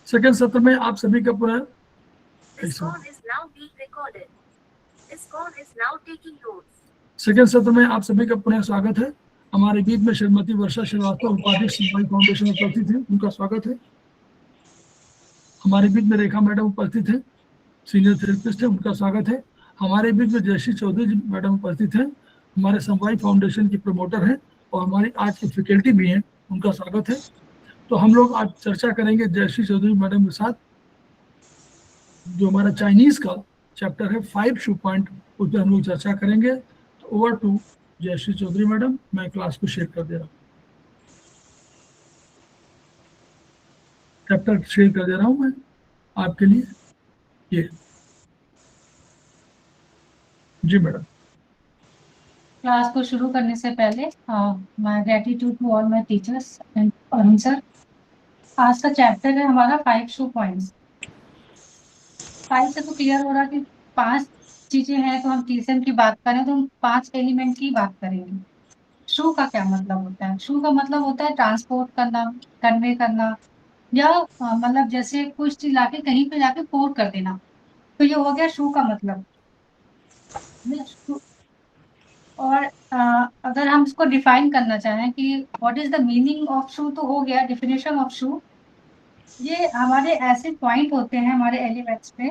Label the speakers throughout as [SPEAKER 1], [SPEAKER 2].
[SPEAKER 1] Second सत्र में आप सभी का पुनः सेकेंड सत्र में आप सभी का पुनः स्वागत है। हमारे बीच में श्रीमती वर्षा श्रीवास्तव उपाध्यक्ष संवाई फाउंडेशन उपस्थित है, उनका स्वागत है। हमारे बीच में रेखा मैडम उपस्थित है, सीनियर थेरेपिस्ट है, उनका स्वागत है। हमारे बीच में जयश्री चौधरी जी मैडम उपस्थित हैं, हमारे संवाई फाउंडेशन की प्रमोटर हैं और हमारी आज की फैकल्टी भी हैं, उनका स्वागत है। तो हम लोग आज चर्चा करेंगे जयश्री चौधरी मैडम के साथ, जो हमारा चाइनीज का चैप्टर है 5 शू पॉइंट, उस पर हम लोग चर्चा करेंगे। तो over to Jayashree Chaudhary madam, मैं क्लास को शेयर कर दे रहा हूँ, चैप्टर शेयर कर दे रहा हूँ मैं आपके लिए। ये जी मैडम।
[SPEAKER 2] क्लास को शुरू करने से पहले my gratitude to all my teachers and Arun sir. आज का चैप्टर है हमारा 5 शू पॉइंट्स। 5 से तो क्लियर हो रहा कि 5 चीजें हैं, तो हम TCM की बात करें तो हम 5 एलिमेंट की बात करेंगे। शू का क्या मतलब होता है? शू का मतलब होता है ट्रांसपोर्ट करना, कन्वे करना, या मतलब जैसे कुछ चीज लाके कहीं पे जाके पोर कर देना, तो ये हो गया शू का मतलब। और अगर हम इसको डिफाइन करना चाहें कि what is the meaning of shoe, तो हो गया डिफिनेशन ऑफ शू। ये हमारे ऐसे पॉइंट होते हैं हमारे एलिमेंट्स में,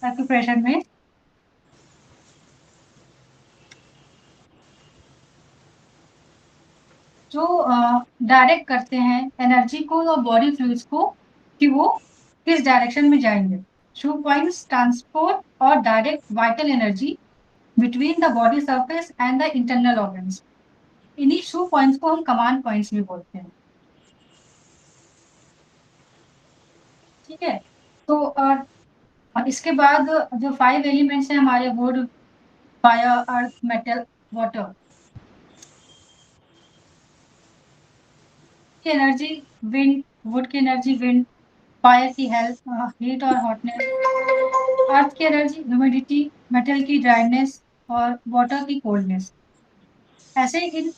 [SPEAKER 2] एक्यूप्रेशर में, जो डायरेक्ट करते हैं एनर्जी को और बॉडी फ्लूइड्स को कि वो किस डायरेक्शन में जाएंगे। शू पॉइंट्स ट्रांसपोर्ट और direct vital energy between the body surface and the internal organs. इन्हीं शू पॉइंट्स को हम कमांड पॉइंट्स भी बोलते हैं। ठीक है, तो और इसके बाद जो 5 एलिमेंट्स हैं हमारे, would, fire, earth, metal, water की एनर्जी विंड, वुड की एनर्जी विंड, फायर की हेल्प हीट और हॉटनेस, अर्थ की एनर्जी ह्यूमिडिटी, मेटल की ड्राइनेस और वाटर की कोल्डनेस। ऐसे इन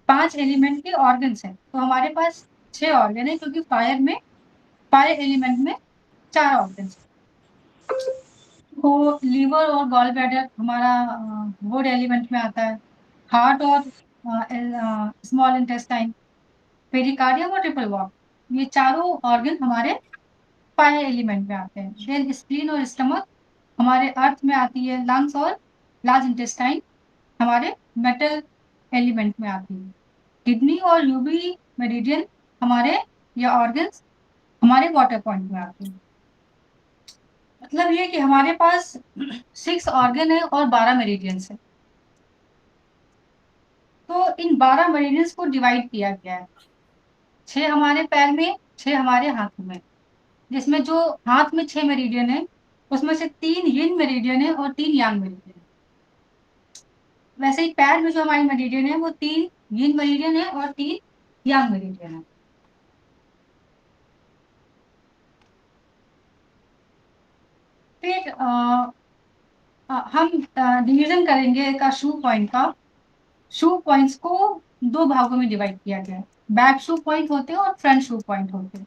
[SPEAKER 2] 5 एलिमेंट के ऑर्गन्स हैं। तो हमारे पास 6 ऑर्गन है, क्योंकि फायर एलिमेंट में 4 ऑर्गन्स। तो लीवर और गॉल ब्लैडर हमारा वुड एलिमेंट में आता है। हार्ट और स्मॉल इंटेस्टाइन, पेरिकार्डियम और ट्रिपल वॉल्व, ये चारों ऑर्गन हमारे फायर एलिमेंट में आते हैं। देन स्प्लीन और स्टमक हमारे अर्थ में आती है। लंग्स और लार्ज इंटेस्टाइन हमारे मेटल एलिमेंट में आती है। किडनी और यूबी मेरिडियन हमारे, ये ऑर्गन्स हमारे वाटर पॉइंट में आते हैं। मतलब ये कि हमारे पास 6 ऑर्गन है और 12 मेरिडियंस है। तो इन 12 मेरिडियंस को डिवाइड किया गया है, 6 हमारे पैर में, 6 हमारे हाथ में। जिसमें जो हाथ में 6 मेरिडियन है, उसमें से 3 यिन मेरिडियन है और 3 यांग मेरिडियन है। वैसे ही पैर में जो हमारी मेरिडियन है वो 3 यिन मेरिडियन है और 3 यांग मेरिडियन है। फिर हम डिवीजन करेंगे का शू पॉइंट का। शू पॉइंट्स को 2 भागों में डिवाइड किया गया है। बैक शू पॉइंट होते हैं और फ्रंट शू पॉइंट होते हैं।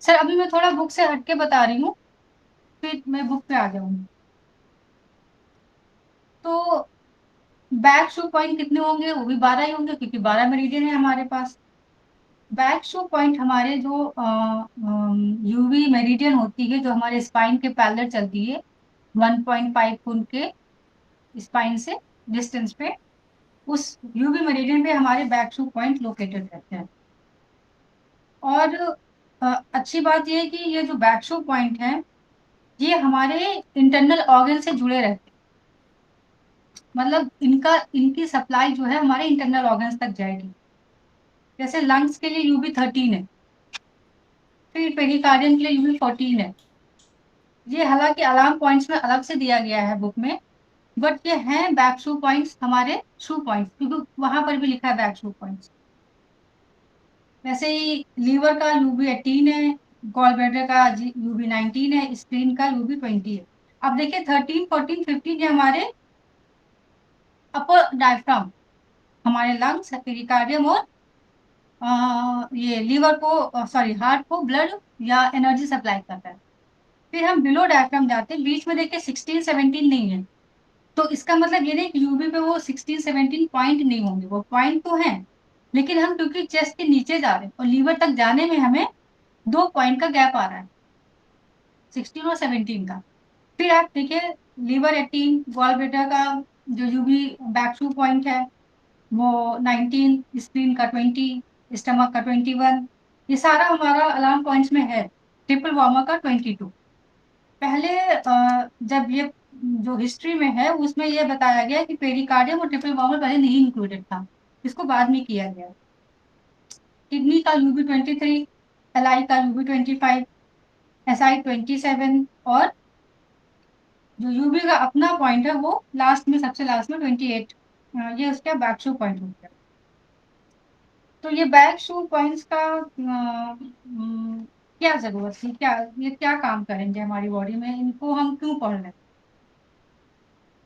[SPEAKER 2] सर अभी मैं थोड़ा बुक से हटके बता रही हूँ, फिर मैं बुक पे आ जाऊंगी। तो बैक शू पॉइंट कितने होंगे? वो भी 12 ही होंगे, क्योंकि 12 मेरिडियन है हमारे पास। बैक शू पॉइंट हमारे जो यूवी मेरिडियन होती है, जो हमारे स्पाइन के पैरेलल चलती है 1.5 फुट के स्पाइन से डिस्टेंस पे, उस यूवी मेरिडियन पे हमारे बैक शू पॉइंट लोकेटेड रहते हैं। और अच्छी बात यह है कि ये जो बैक शू पॉइंट है, ये हमारे इंटरनल ऑर्गन से जुड़े रहते हैं। मतलब इनकी सप्लाई जो है हमारे इंटरनल ऑर्गन्स तक जाएगी। जैसे लंग्स के लिए UB13 है, फिर पेरिकार्डियम के लिए UB14 है। ये हालांकि अलार्म पॉइंट्स में अलग से दिया गया है बुक में, बट ये हैं बैक शू पॉइंट्स, हमारे शू पॉइंट्स, क्योंकि वहां पर भी लिखा है बैक शू पॉइंट्स। वैसे ही लीवर का UB18 है, गॉल ब्लैडर का UB19 है, स्प्लीन का UB20 है। अब देखिए 13, 14, 15 ये हमारे अपर डायफ्राम, हमारे लंग्स, पेरिकार्डियम और ये लीवर को सॉरी हार्ट को ब्लड या एनर्जी सप्लाई करता है। फिर हम बिलो डायफ्राम जाते हैं, बीच में देखिए 16-17 नहीं है, तो इसका मतलब ये नहीं कि यूवी पे वो 16-17 पॉइंट नहीं होंगे, वो पॉइंट तो हैं, लेकिन हम क्योंकि चेस्ट के नीचे जा रहे हैं और लीवर तक जाने में हमें 2 पॉइंट का गैप आ रहा है, 16 और 17 का। फिर आप देखिए लीवर 18, गॉल ब्लैडर का जो यूवी बैकशू पॉइंट है वो 19, स्प्लीन का 20, स्टमक का 21, ये सारा हमारा अलार्म पॉइंट्स में है। ट्रिपल वार्मर का 22। पहले जब ये जो हिस्ट्री में है उसमें ये बताया गया कि पेरिकार्डियम और ट्रिपल वार्मर पहले नहीं इंक्लूडेड था, इसको बाद में किया गया। किडनी का यूबी 23, एलआई का यूबी 25, एसआई 27, और जो यूबी का अपना पॉइंट है वो लास्ट में, सबसे लास्ट में 28, ये उसका बैक शू पॉइंट हो गया। तो ये बैक शू पॉइंट्स का क्या जरूरत थी, क्या ये क्या काम करेंगे हमारी बॉडी में, इनको हम क्यों पढ़ रहे हैं?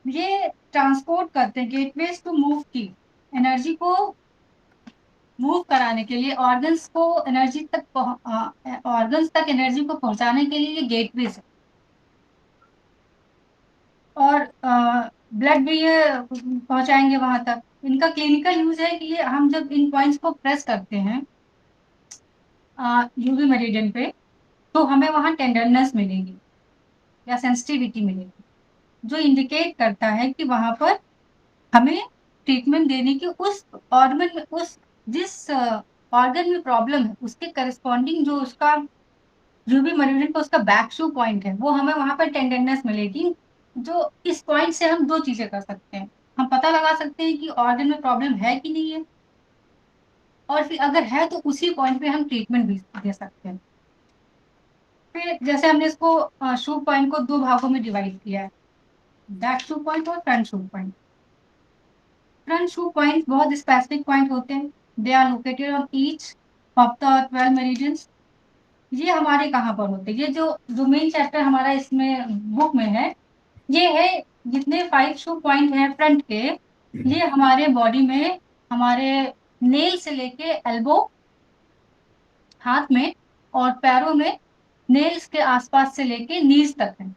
[SPEAKER 2] ये ट्रांसपोर्ट करते हैं गेटवेज टू मूव की, एनर्जी को मूव कराने के लिए, ऑर्गन्स को एनर्जी तक ऑर्गन्स तक एनर्जी को पहुंचाने के लिए ये गेटवेज है। और ब्लड भी ये पहुंचाएंगे वहां तक। इनका क्लिनिकल यूज है कि ये हम जब इन पॉइंट्स को प्रेस करते हैं यूवी मेरिडियन पे, तो हमें वहां टेंडरनेस मिलेगी या सेंसिटिविटी मिलेगी, जो इंडिकेट करता है कि वहां पर हमें ट्रीटमेंट देने की उस ऑर्गन में, उस जिस ऑर्गन में प्रॉब्लम है उसके करस्पॉन्डिंग जो उसका यूवी मेरिडियन का उसका बैक शू पॉइंट है, वो हमें वहां पर टेंडरनेस मिलेगी। जो इस पॉइंट से हम दो चीजें कर सकते हैं, हम पता लगा सकते हैं कि ऑर्गन में प्रॉब्लम है कि नहीं है, और फिर अगर है तो उसी पॉइंट पे हम ट्रीटमेंट भी दे सकते हैं। फिर जैसे हमने इसको शू पॉइंट को दो भागों में डिवाइड किया है, बैक शू पॉइंट और front shu point. Front shu point बहुत स्पेसिफिक पॉइंट होते हैं, they are located on each of the 12 meridians. ये हमारे कहाँ पर होते हैं, ये जो जो मेन चैप्टर हमारा इसमें बुक में है, ये है जितने 5 शू पॉइंट हैं फ्रंट के, ये हमारे बॉडी में, हमारे नेल से लेके एल्बो, हाथ में और पैरों में, नेल्स के आसपास से लेके नीज तक है।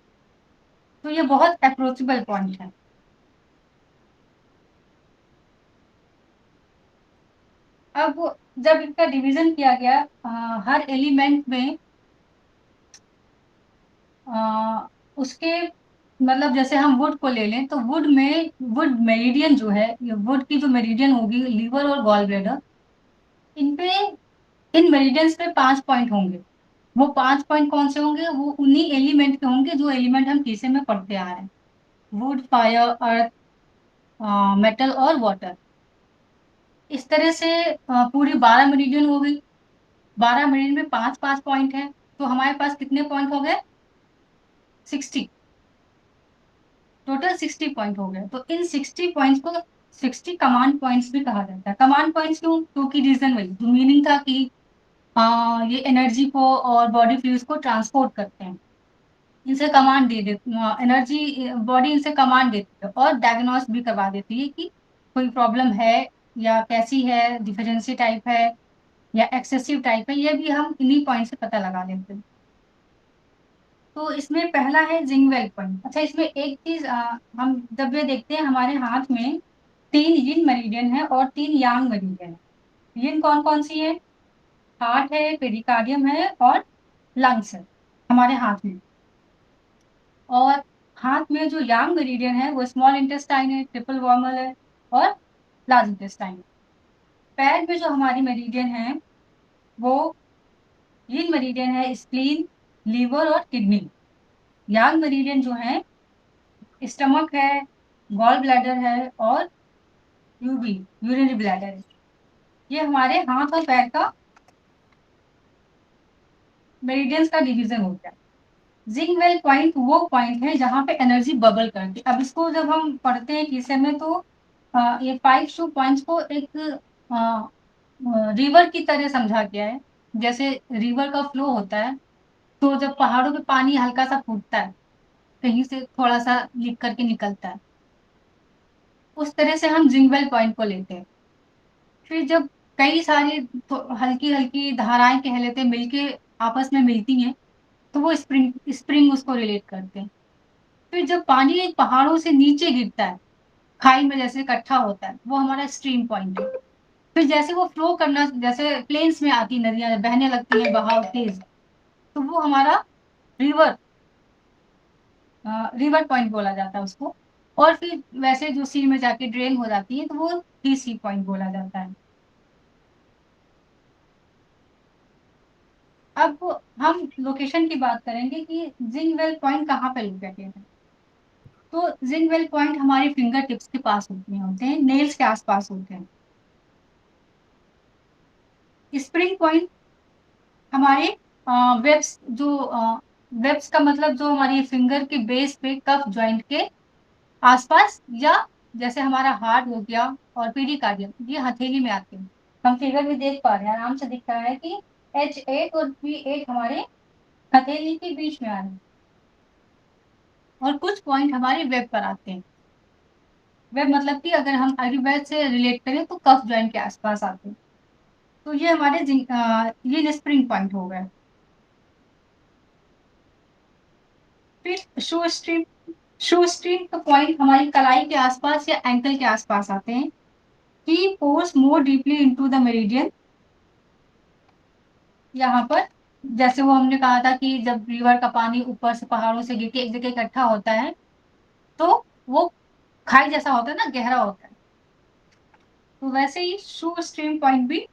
[SPEAKER 2] तो ये बहुत अप्रोचेबल पॉइंट है। अब जब इसका डिवीजन किया गया हर एलिमेंट में, अ, उसके मतलब जैसे हम वुड को ले लें तो वुड में वुड मेरिडियन जो है, ये वुड की जो मेरिडियन होगी लीवर और गॉल ब्लैडर, इन पे, इन मेरिडियंस पे 5 पॉइंट होंगे। वो 5 पॉइंट कौन से होंगे, वो उन्हीं एलिमेंट के होंगे जो एलिमेंट हम टीसे में पढ़ते आ रहे हैं, वुड, फायर, अर्थ, मेटल और वाटर। इस तरह से पूरी 12 मेरिडियन हो गई। 12 मेरिडियन में 5-5 पॉइंट है, तो हमारे पास कितने पॉइंट हो गए, 60, टोटल 60 पॉइंट हो गए। तो इन 60 पॉइंट्स को 60 कमांड पॉइंट्स भी कहा जाता है। कमांड पॉइंट्स क्यों, क्योंकि रीजन वही जो मीनिंग था कि ये एनर्जी को और बॉडी फ्लूइड्स को ट्रांसपोर्ट करते हैं, इनसे कमांड दे देती, एनर्जी बॉडी इनसे कमांड देती है और डायग्नोस भी करवा देती है कि कोई प्रॉब्लम है या कैसी है, डिफिशिएंसी टाइप है या एक्सेसिव टाइप है, ये भी हम इन्हीं पॉइंट से पता लगा लेते हैं। तो इसमें पहला है जिंगवेल पॉइंट। अच्छा, इसमें एक चीज हम जब ये देखते हैं हमारे हाथ में 3 यिन मेरिडियन है और 3 यांग मेरिडियन है। यिन कौन कौन सी है, हार्ट है, पेरिकार्डियम है और लंग्स है हमारे हाथ में। और हाथ में जो यांग मेरिडियन है वो स्मॉल इंटेस्टाइन है, ट्रिपल वॉर्मल है और लार्ज इंटेस्टाइन। पैर में जो हमारी मेरिडियन है वो यिन मेरिडियन है, स्प्लीन, लीवर और किडनी। यांग मेरिडियन जो है स्टमक है, गॉल ब्लैडर है और यूबी, यूरिनरी ब्लैडर है। ये हमारे हाथ और पैर का मेरिडियंस का डिवीजन हो गया। जिंगवेल पॉइंट वो पॉइंट है जहां पे एनर्जी बबल करती है। अब इसको जब हम पढ़ते हैं किसे में, तो ये 5 शू पॉइंट्स को एक रिवर की तरह समझा गया है। जैसे रिवर का फ्लो होता है, तो जब पहाड़ों पे पानी हल्का सा फूटता है, कहीं से थोड़ा सा लीक करके निकलता है, उस तरह से हम जिंगवेल पॉइंट को लेते हैं। फिर जब कई सारी तो हल्की हल्की धाराएं कह लेते हैं मिलके आपस में मिलती हैं, तो वो स्प्रिंग स्प्रिंग उसको रिलेट करते हैं। फिर जब पानी एक पहाड़ों से नीचे गिरता है, खाई में जैसे इकट्ठा होता है, वो हमारा स्ट्रीम पॉइंट है। फिर जैसे वो फ्लो करना, जैसे प्लेन्स में आती नदियां बहने लगती है बहाव तेज, तो वो हमारा रिवर रिवर पॉइंट बोला जाता है उसको। और फिर वैसे जो सी में जाके ड्रेन हो जाती है तो वो ही सी पॉइंट बोला जाता है। अब हम लोकेशन की बात करेंगे कि जिंग वेल पॉइंट कहाँ पे लोकेटेड है। तो जिंग वेल पॉइंट हमारे फिंगर टिप्स के पास होते हैं, नेल्स के आसपास होते हैं। स्प्रिंग पॉइंट हमारे वेब्स जो वेब्स का मतलब जो हमारी फिंगर के बेस पे कफ जॉइंट के आसपास, या जैसे हमारा हार्ट हो गया और पीरिकार्डियम, ये हथेली में आते हैं। हम फिगर में देख पा रहे हैं, आराम से दिख रहा है कि H8 और P8 हमारे हथेली के बीच में आ रहे हैं। और कुछ पॉइंट हमारे वेब पर आते हैं। वेब मतलब कि अगर हम आयुर्वेद से रिलेट करें तो कफ जॉइंट के आसपास आते हैं। तो ये हमारे ये स्प्रिंग पॉइंट हो गए। फिर शू स्ट्रीम का पॉइंट हमारी कलाई के आसपास या एंकल के आसपास आते हैं। He pours more deeply into the meridian. यहाँ पर जैसे वो हमने कहा था कि जब रिवर का पानी ऊपर से पहाड़ों से गिर के एक जगह इकट्ठा होता है, तो वो खाई जैसा होता है ना, गहरा होता है। तो वैसे ही शू स्ट्रीम पॉइंट भी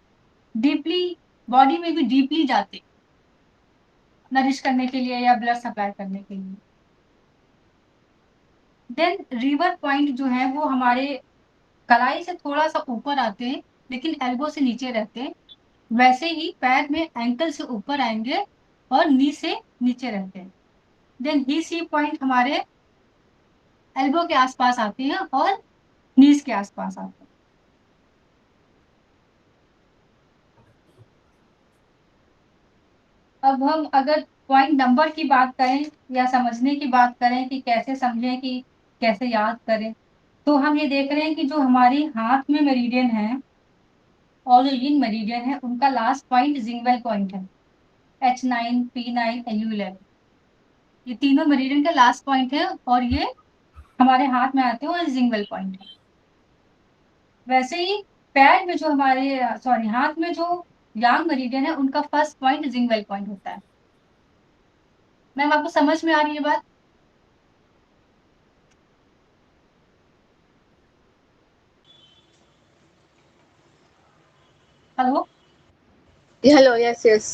[SPEAKER 2] डीपली बॉडी में भी डीपली जाते, नरिश करने के लिए या ब्लड सप्लाई करने के लिए। देन रिवर पॉइंट जो है वो हमारे कलाई से थोड़ा सा ऊपर आते हैं, लेकिन एल्बो से नीचे रहते हैं। वैसे ही पैर में एंकल से ऊपर आएंगे और नी से नीचे रहते हैं। देन ही सी पॉइंट हमारे एल्बो के आसपास आते हैं और नीज के आसपास आते हैं। अब हम अगर पॉइंट नंबर की बात करें या समझने की बात करें कि कैसे समझें कि कैसे याद करें, तो हम ये देख रहे हैं कि जो हमारी हाथ में मेरिडियन है और जो रिंग मेरिडियन है, उनका लास्ट पॉइंट जिंगवेल पॉइंट है। H9, P9, LU11, ये तीनों मेरिडियन का लास्ट पॉइंट है और ये हमारे हाथ में आते हैं और जिंगवेल पॉइंट है। वैसे ही पैर में जो हमारे सॉरी हाथ में जो यांग मेरिडियन है, उनका फर्स्ट पॉइंट जिंगवेल पॉइंट होता है। मैम आपको समझ में आ रही है बात? Hello,
[SPEAKER 3] hello, yes yes.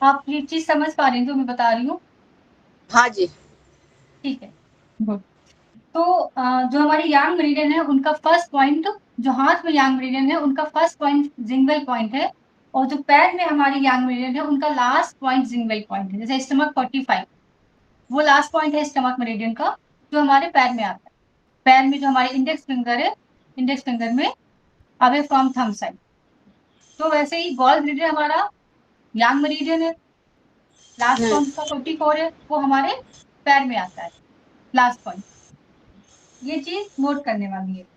[SPEAKER 2] आप ये चीज समझ पा रही हैं जो मैं बता रही हूँ?
[SPEAKER 3] हाँ जी।
[SPEAKER 2] ठीक है, गुड। तो जो हमारी यांग मेरिडियन है उनका फर्स्ट पॉइंट, जो हाथ में यांग मेरिडियन है उनका फर्स्ट पॉइंट जिंगवेल पॉइंट है। और जो पैर में हमारी यांग मेरिडियन है उनका लास्ट पॉइंट जिंगवेल पॉइंट है। जैसे स्टमक 45, वो लास्ट पॉइंट है स्टमक मेरिडियन का, जो हमारे पैर में आता है। पैर में जो हमारे इंडेक्स फिंगर है, इंडेक्स फिंगर में अवे फ्रॉम थंब साइड। तो वैसे ही गॉल ब्लैडर हमारा यांग मेरिडियन है, लास्ट पॉइंट का 44 है, वो हमारे पैर में आता है लास्ट पॉइंट। ये चीज नोट करने वाली है।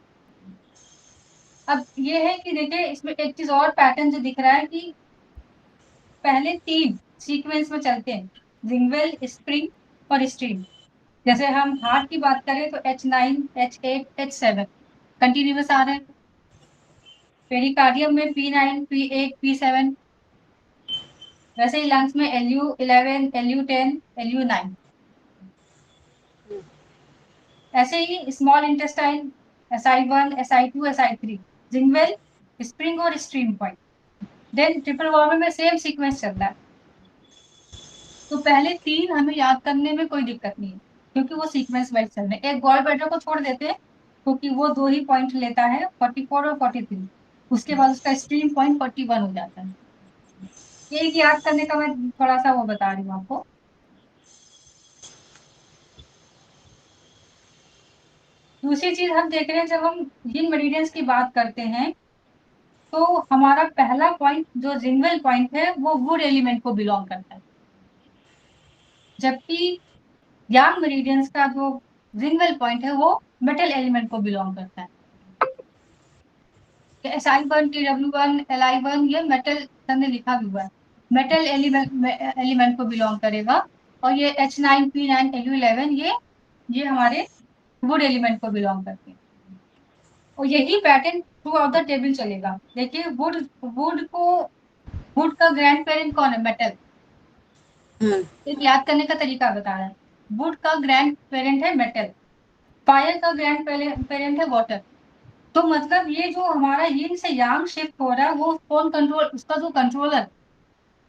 [SPEAKER 2] अब ये है कि देखिए इसमें एक चीज और पैटर्न जो दिख रहा है कि पहले तीन सीक्वेंस में चलते हैं, जिंगवेल, स्प्रिंग और स्ट्रीम। जैसे हम हार्ट की बात करें तो H9, H8, H7 कंटिन्यूस आ रहे हैं। पेरिकार्डियम में P9, P8, P7। वैसे ही लंग्स में LU11, LU10, LU9। ऐसे ही small intestine SI1, SI2, SI3, jing well, spring और stream point. Then triple valve में सेम सीक्वेंस चल रहा है। तो पहले तीन हमें याद करने में कोई दिक्कत नहीं है, क्योंकि वो सीक्वेंस वाइज चल रहे हैं। एक गॉल ब्लैडर को छोड़ देते हैं क्योंकि वो दो ही पॉइंट लेता है, 44 और 43। उसके बाद उसका स्ट्रीम पॉइंट 41 हो जाता है। ये एक याद करने का मैं थोड़ा सा वो बता रही हूँ आपको। दूसरी चीज हम देख रहे हैं, जब हम जिन मेरिडियंस की बात करते हैं तो हमारा पहला पॉइंट जो जिंगवेल पॉइंट है वो वुड एलिमेंट को बिलोंग करता है, जबकि यांग मेरिडियंस का जो जिंगवेल पॉइंट है वो मेटल एलिमेंट को बिलोंग करता है। SI1, TW1, Li1 ये मेटल सर ने लिखा भी हुआ है, मेटल एलिमेंट को बिलोंग करेगा। और ये H9, P9, Lu11 ये हमारे वुड एलिमेंट को बिलोंग करते हैं। और यही pattern through out the table चलेगा। देखिए वुड का ग्रैंड पेरेंट कौन है? मेटल। एक याद करने का तरीका बता रहा है, वुड का ग्रैंड पेरेंट है मेटल, फायर का ग्रैंड पेरेंट है वाटर। तो मतलब ये जो हमारा यिन से यांग शिफ्ट हो रहा है वो कौन कंट्रोल, उसका जो कंट्रोलर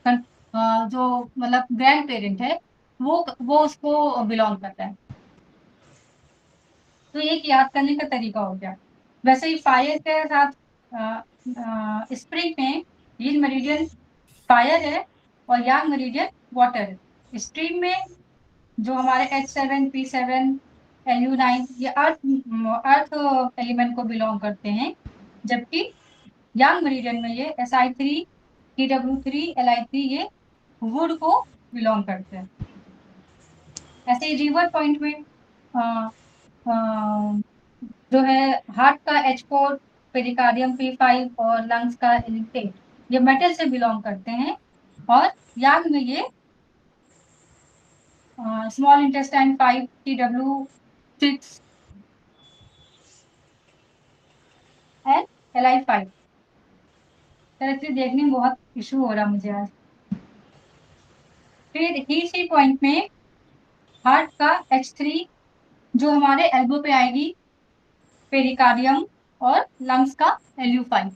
[SPEAKER 2] जो मतलब ग्रैंड पेरेंट है वो उसको बिलोंग करता है। तो एक याद करने का तरीका हो गया। वैसे ही फायर के साथ स्प्रिंग में यिन मेरिडियन फायर है और यांग मेरिडियन वाटर है। स्ट्रीम में जो हमारे H7, P7, Lu9 ये अर्थ एलिमेंट को बिलोंग करते हैं, जबकि यांग मेरिडियन में ये Si3, TW3, Li3 ये वुड को बिलोंग करते हैं। ऐसे ही रिवर पॉइंट में जो है हार्ट का H4, पेरिकार्डियम P5 और लंग्स का L8 ये मेटल से बिलोंग करते हैं। और यांग में ये small intestine 5, TW6 and Li5। तरह देखने में बहुत इशू हो रहा मुझे आज। फिर ही पॉइंट में हार्ट का H3 जो हमारे एल्बो पे आएगी, पेरिकार्डियम और लंग्स का Lu5।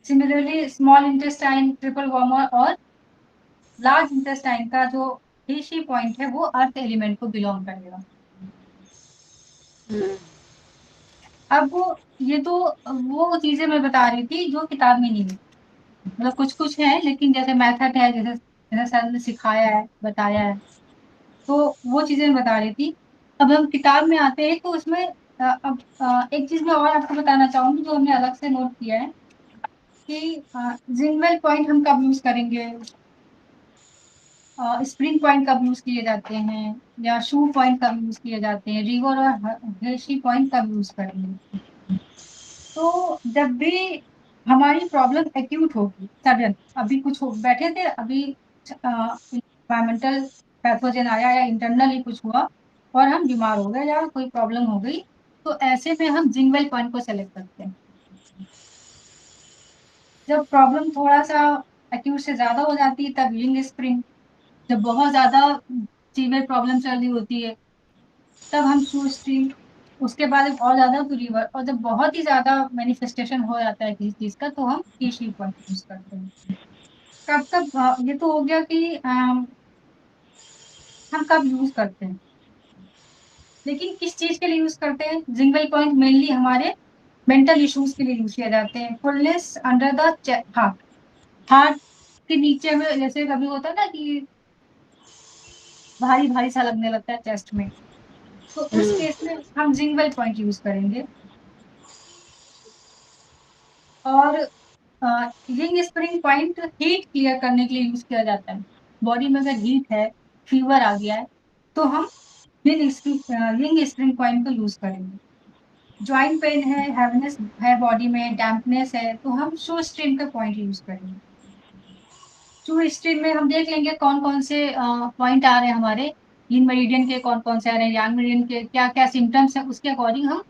[SPEAKER 2] Similarly small intestine, triple warmer और लार्ज इंटेस्टाइन का जो ही पॉइंट है वो अर्थ एलिमेंट को बिलोंग करेगा। अब ये तो वो चीजें मैं बता रही थी जो किताब में नहीं है, मतलब कुछ है, लेकिन जैसे मेथड है, जैसे जैसे सर ने सिखाया है, बताया है, तो वो चीजें मैं बता रही थी। अब हम किताब में आते हैं तो उसमें अब एक चीज मैं और आपको बताना चाहूंगी जो हमने अलग से नोट किया है कि जिंगवेल पॉइंट हम कब यूज करेंगे, स्प्रिंग पॉइंट कब यूज किए जाते हैं, या शू पॉइंट कब यूज किए जाते हैं, रिवर और हेशी पॉइंट कब यूज करेंगे। तो जब भी हमारी प्रॉब्लम एक्यूट होगी, सडन, अभी कुछ हो बैठे थे, अभी इन्वायरमेंटल पैथोजन आया या इंटरनली कुछ हुआ और हम बीमार हो गए या कोई प्रॉब्लम हो गई, तो ऐसे में हम जिंगवेल पॉइंट को सेलेक्ट करते हैं। जब प्रॉब्लम थोड़ा सा एक्यूट से ज्यादा हो जाती है तब यिंग स्प्रिंग, जब बहुत ज्यादा सीवियर प्रॉब्लम चल रही होती है तब हम शू स्ट्रीम, उसके बाद जब और ज्यादा तो रिवर, और जब बहुत ही ज्यादा मैनिफेस्टेशन हो जाता है किसी चीज का तो हम टी पॉइंट यूज करते हैं। कब कब ये तो हो गया कि हम कब यूज करते हैं, लेकिन किस चीज के लिए यूज करते हैं। जिंगवेल पॉइंट मेनली हमारे मेंटल इश्यूज के लिए यूज किया जाते हैं। Fullness under the heart, heart के नीचे में जैसे कभी होता है ना कि भारी भारी सा लगने लगता है चेस्ट में, तो उस केस में हम जिंगवेल पॉइंट यूज करेंगे। और Ying spring point heat clear करने के लिए यूज किया जाता है। बॉडी में अगर हीट है, फीवर आ गया है, तो हम यिंग स्प्रिंग पॉइंट को यूज करेंगे। ज्वाइंट पेन है, हैवीनेस है बॉडी में, डैम्पनेस है, तो हम शू स्ट्रीम का पॉइंट यूज करेंगे। शू स्ट्रीम में हम देख लेंगे कौन कौन से पॉइंट आ रहे हैं हमारे, यिन मेरिडियन के कौन कौन से आ रहे हैं, यांग मेरिडियन के क्या क्या सिम्टम्स है, उसके अकॉर्डिंग हम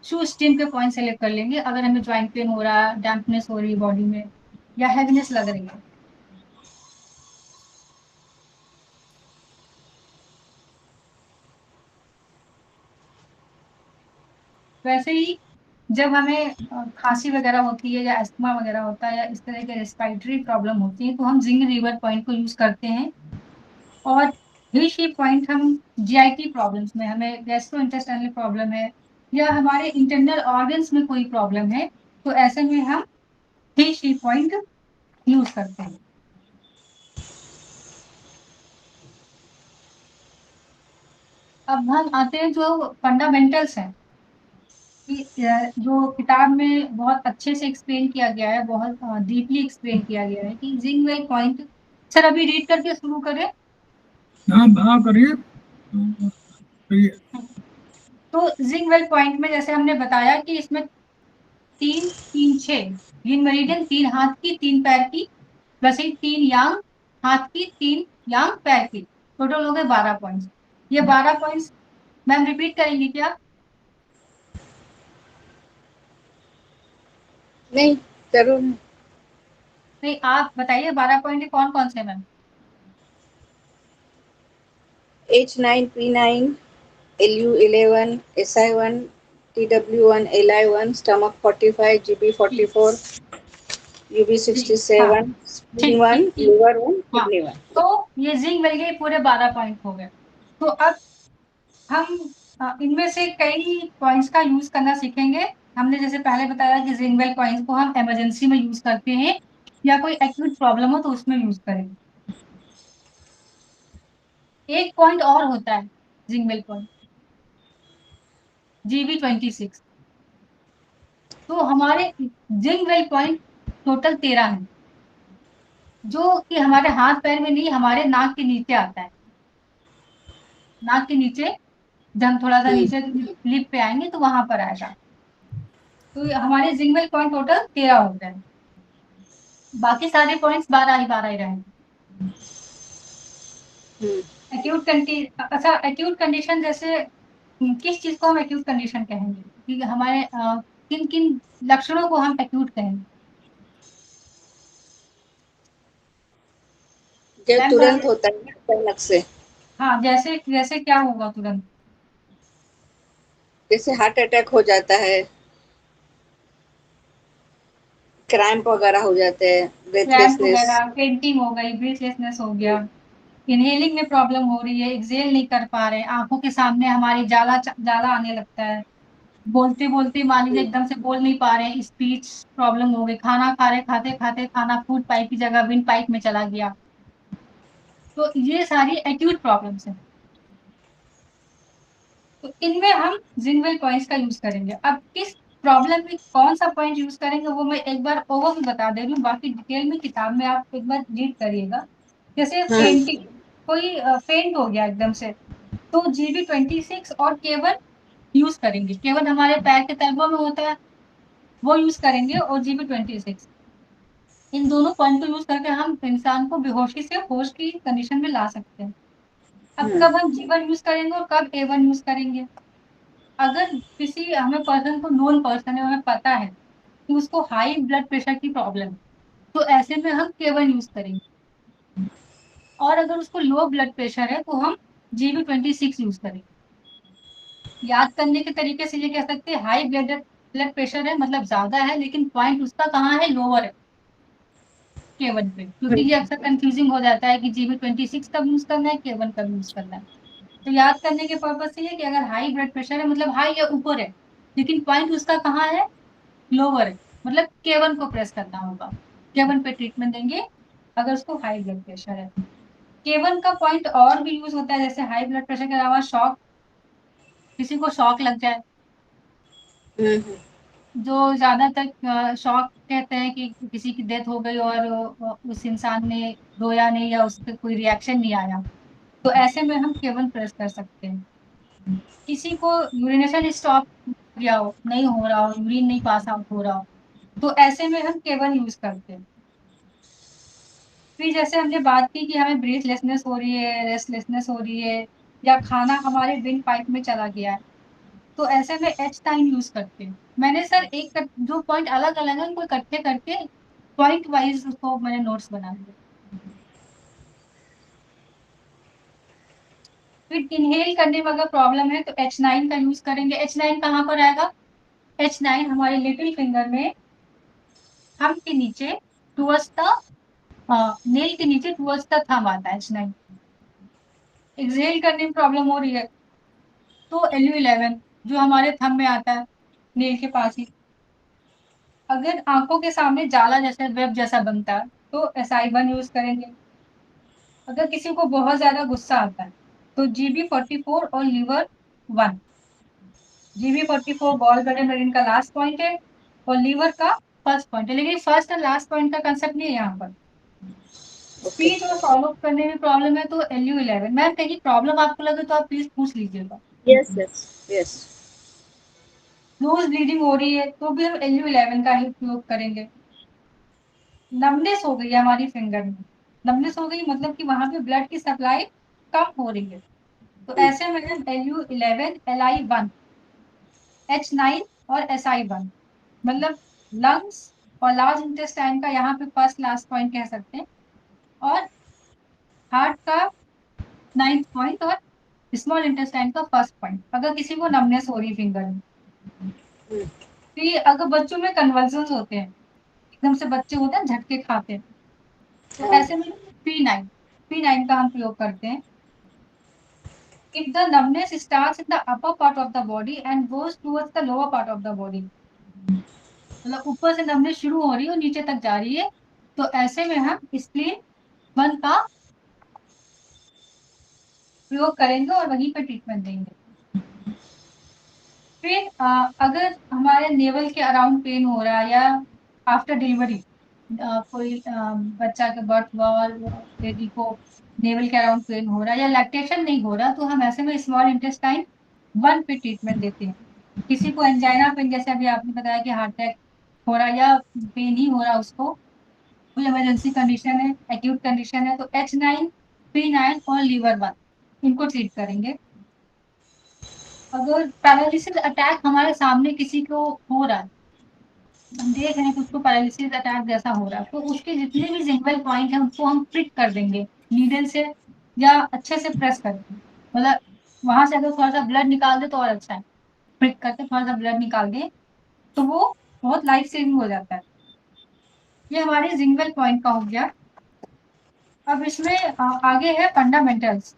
[SPEAKER 2] शू स्टीम के पॉइंट सेलेक्ट कर लेंगे। अगर हमें ज्वाइंट पेन हो रहा है, डैम्पनेस हो रही है बॉडी में, या हैवीनेस लग रही है। वैसे ही जब हमें खांसी वगैरह होती है या अस्थमा वगैरह होता है या इस तरह के रेस्पिरेटरी प्रॉब्लम होती है तो हम जिंग रिवर पॉइंट को यूज करते हैं। और ही पॉइंट हम जीआईटी प्रॉब्लम्स में, हमें गैस्ट्रो इंटेस्टाइनल प्रॉब्लम है या हमारे इंटरनल ऑर्गन्स में कोई प्रॉब्लम है, तो ऐसे में हम ही पॉइंट यूज करते हैं। अब हम आते हैं जो फंडामेंटल्स हैं कि जो किताब में बहुत अच्छे से एक्सप्लेन किया गया है, बहुत डीपली एक्सप्लेन किया गया है कि जिंगवेल पॉइंट। सर अभी रीड करके शुरू करें।
[SPEAKER 1] हाँ हाँ करिए करिए।
[SPEAKER 2] तो जिंगवेल पॉइंट में जैसे हमने बताया कि इसमें 3 3 6 यिन मेरिडियन 3 हाथ की 3 पैर की, वैसे ही 3 यांग हाथ की 3 यांग पैर की, टोटल हो गए 12 पॉइंट्स। ये 12 पॉइंट्स मैम रिपीट करेंगी क्या?
[SPEAKER 3] नहीं, जरूर नहीं।
[SPEAKER 2] नहीं, आप बताइए 12 पॉइंट कौन कौन से ma'am?
[SPEAKER 3] H9, P9, LU11, SI1, TW1, LI1, stomach 45, GB 44, UB
[SPEAKER 2] जी हाँ
[SPEAKER 3] 67, spleen
[SPEAKER 2] ठीक
[SPEAKER 3] 1,
[SPEAKER 2] ठीक ठीक।
[SPEAKER 3] liver 1,
[SPEAKER 2] हाँ,
[SPEAKER 3] kidney 1.
[SPEAKER 2] तो ये जिंक मिल गए, पूरे 12 पॉइंट हो गए। तो अब हम इनमें से कई पॉइंट्स का यूज करना सीखेंगे। हमने जैसे पहले बताया कि जिंक पॉइंट्स को हम इमरजेंसी में यूज करते हैं, या कोई एक्यूट प्रॉब्लम हो तो उसमें यूज करेंगे। एक पॉइंट और होता है जिंक पॉइंट, GB26। तो हमारे जिंक पॉइंट टोटल 13 है, जो कि हमारे हाथ पैर में नहीं, हमारे नाक के नीचे आता है। नाक के नीचे, जब हम थोड़ा सा नीचे लिप पे आएंगे तो वहां पर आएगा। तो ये हमारे जिंक पॉइंट टोटल 13 हो गए। बाकी सारे पॉइंट्स 12 ही 12 ही रहेंगे। अच्छा, एक्यूट कंडीशन जैसे किस चीज को हम एक्यूट कंडीशन कहेंगे, कि हमारे किन किन लक्षणों को हम एक्यूट कहेंगे?
[SPEAKER 3] जो
[SPEAKER 2] मैम
[SPEAKER 3] तुरंत होता है अचानक से,
[SPEAKER 2] हाँ, जैसे जैसे क्या होगा तुरंत?
[SPEAKER 3] जैसे हार्ट अटैक हो जाता है, क्रैम्प वगैरह हो जाते हैं,
[SPEAKER 2] क्रैम्प
[SPEAKER 3] ब्रेथलेसनेस।
[SPEAKER 2] वगैरह, फेंटिंग हो गई, ब्रीथलेसनेस हो गया, इनहेलिंग में प्रॉब्लम हो रही है, एक्सेल नहीं कर पा रहे, आंखों के सामने हमारी जाला जाला आने लगता है, बोलते बोलते मान लीजिए एकदम से बोल नहीं पा रहे हैं, स्पीच प्रॉब्लम हो गई, खाना खा रहे खाते खाते खाना फूड पाइप की जगह विंड पाइप में चला गया। तो ये सारी एक्यूट प्रॉब्लम्स हैं। तो इनमें हम जिंक पॉइंट्स का यूज करेंगे। अब किस प्रॉब्लम में कौन सा पॉइंट यूज करेंगे वो मैं एक बार ओवरव्यू बता दे रही हूँ, बाकी डिटेल में किताब में आप एक बार रीड करिएगा। जैसे फेंटिंग, कोई फेंट हो गया एकदम से, तो GB26 और केवन यूज करेंगे। केवन हमारे पैर के तलवों में होता है, वो यूज करेंगे, और GB26, इन दोनों पॉइंट को यूज करके हम इंसान को बेहोशी से होश की कंडीशन में ला सकते हैं। अब कब हम G1 यूज करेंगे और कब A1 यूज करेंगे? अगर किसी हमें पर्सन को, नोन पर्सन है, हमें पता है कि उसको हाई ब्लड प्रेशर की प्रॉब्लम है, तो ऐसे में हम केवन यूज करेंगे। और अगर उसको लो ब्लड प्रेशर है तो हम GB26 यूज करेंगे। याद करने के तरीके से ये कह सकते हैं, हाई ब्लड प्रेशर है मतलब ज्यादा है, लेकिन पॉइंट उसका कहाँ है, लोअर है, केवन पे। क्योंकि ये अक्सर कंफ्यूजिंग हो जाता है कि GB26 कब यूज करना है, केवन कब यूज करना है। तो याद करने के पर्पज से ये कि अगर हाई ब्लड प्रेशर है मतलब हाई या ऊपर है, लेकिन पॉइंट उसका कहाँ है, लोअर है, मतलब केवन को प्रेस करना होगा, केवन पे ट्रीटमेंट देंगे अगर उसको हाई ब्लड प्रेशर है। केवन का पॉइंट और भी यूज होता है, जैसे हाई ब्लड प्रेशर के अलावा शॉक, किसी को शॉक लग जाए, जो ज्यादातर शॉक कहते हैं कि किसी की डेथ हो गई और उस इंसान ने रोया नहीं या उस पर कोई रिएक्शन नहीं आया, तो ऐसे में हम केवन प्रेस कर सकते हैं। किसी को यूरिनेशन स्टॉप गया हो, नहीं हो रहा हो, यूरिन नहीं पास आउट हो रहा हो, तो ऐसे में हम केवन यूज करते हैं। फिर जैसे हमने बात की कि हमें ब्रीथलेसनेस हो रही है, रेस्टलेसनेस हो रही है, या खाना हमारे विंड पाइप में चला गया है, तो ऐसे में H9 यूज करते हैं। मैंने सर जो पॉइंट अलग अलग है उनको इकट्ठे करके पॉइंट वाइज उसको मैंने नोट्स बना दिए। फिर इनहेल करने में अगर प्रॉब्लम है तो H9 का यूज करेंगे। H9 कहाँ पर आएगा? H9 हमारे लिटिल फिंगर में, थंब के नीचे टुवर्ड्स द, नेल के नीचे टुवर्ड्स द थंब आता है H9। एक्सहेल करने में प्रॉब्लम हो रही है तो LU11 जो हमारे थंब में आता है, नेल के पास ही। अगर आंखों के सामने जाला जैसे वेब जैसा बनता है तो SI1 यूज करेंगे। अगर किसी को बहुत ज्यादा गुस्सा आता है तो GB44 और liver 1। GB44 gall bladder meridian का लास्ट पॉइंट है और लीवर का फर्स्ट पॉइंट है, लेकिन फर्स्ट और लास्ट पॉइंट का कंसेप्ट नहीं है यहाँ पर। स्पीच और फॉलो करने में प्रॉब्लम है तो LU11। मैम कहीं प्रॉब्लम आपको लगे तो आप प्लीज पूछ लीजिएगा।
[SPEAKER 3] Yes, yes, yes.
[SPEAKER 2] Nose bleeding हो रही है तो भी हम LU11 का ही उपयोग करेंगे। नमनेस हो गई है हमारी फिंगर में, नमनेस हो गई मतलब कि वहां पे ब्लड की सप्लाई कम हो रही है, तो ऐसे में हम LU11, LI1, H9 और SI1 मतलब लंग्स और लार्ज इंटेस्टाइन का यहाँ पे फर्स्ट लास्ट पॉइंट कह सकते हैं, और हार्ट का 9th पॉइंट और स्मॉल इंटेस्टाइन का फर्स्ट पॉइंट, अगर किसी को नमनेस हो रही फिंगर में। तो ये अगर बच्चों में कन्वर्जन्स होते हैं, एकदम से बच्चे होते हैं झटके खाते हैं, तो
[SPEAKER 3] हाँ।
[SPEAKER 2] ऐसे में P9 का हम प्रयोग करते हैं। If the numbness starts in the upper part of the body and goes towards the lower part of the body, मतलब ऊपर से नमनेस शुरू हो रही है और नीचे तक जा रही है, तो ऐसे में हम स्प्लीन 1 का प्रयोग करेंगे और वहीं पे ट्रीटमेंट देंगे। फिर अगर हमारे नेवल के अराउंड पेन हो रहा है या आफ्टर डिलीवरी कोई बच्चा के बर्थ हुआ और लेडी को नेवल के अराउंड पेन हो रहा है या लैक्टेशन नहीं हो रहा, तो हम ऐसे में स्मॉल इंटेस्टाइन 1 पे ट्रीटमेंट देते हैं। किसी को एंजाइना पेन, जैसे अभी आपने बताया कि हार्ट अटैक हो रहा है या पेन ही हो रहा है उसको, कोई इमरजेंसी कंडीशन है, एक्यूट कंडीशन है, तो H9, P9 और लीवर 1 इनको ट्रीट करेंगे। अगर पैरालिसिस अटैक हमारे सामने किसी को हो रहा है, हम देख रहे हैं कि उसको पैरालिसिस अटैक जैसा हो रहा है, तो उसके जितने भी जिंगल पॉइंट है उनको हम प्रिक कर देंगे नीडल से या अच्छे से प्रेस करेंगे, मतलब वहां से अगर थोड़ा सा ब्लड निकाल दे तो और अच्छा है, प्रिक करके थोड़ा सा ब्लड निकाल दे तो वो बहुत लाइफ सेविंग हो जाता है। ये हमारे जिंगल पॉइंट का हो गया। अब इसमें आगे है फंडामेंटल्स।